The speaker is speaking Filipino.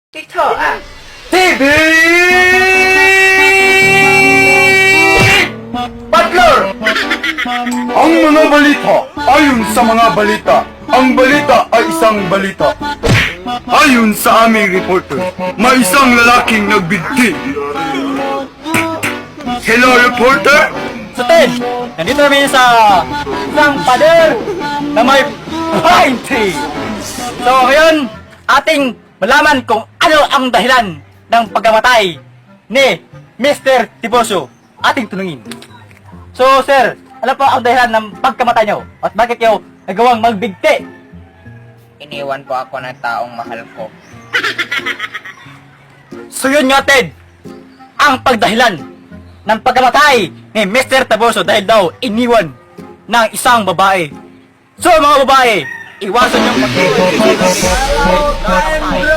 TikTok TV! Butler! Ang mga balita, ayon sa mga balita, ang balita ay isang balita. Ayon sa aming reporter, may isang lalaking nagbigti. Hello, reporter? So Ted, nandito kami sa isang pader na may pointy. So ngayon, ating malaman kung ano ang dahilan ng pagkamatay ni Mr. Tiboso. Ating tunungin. So sir, ano po ang dahilan ng pagkamatay niyo? At bakit kayo nagawang magbigti? Iniwan po ako ng taong mahal ko. So yun nga Ted, ang pagdahilan ng pagkamatay ni Mr. Tiboso dahil daw iniwan ng isang babae. So mga babae, iwasan yung pag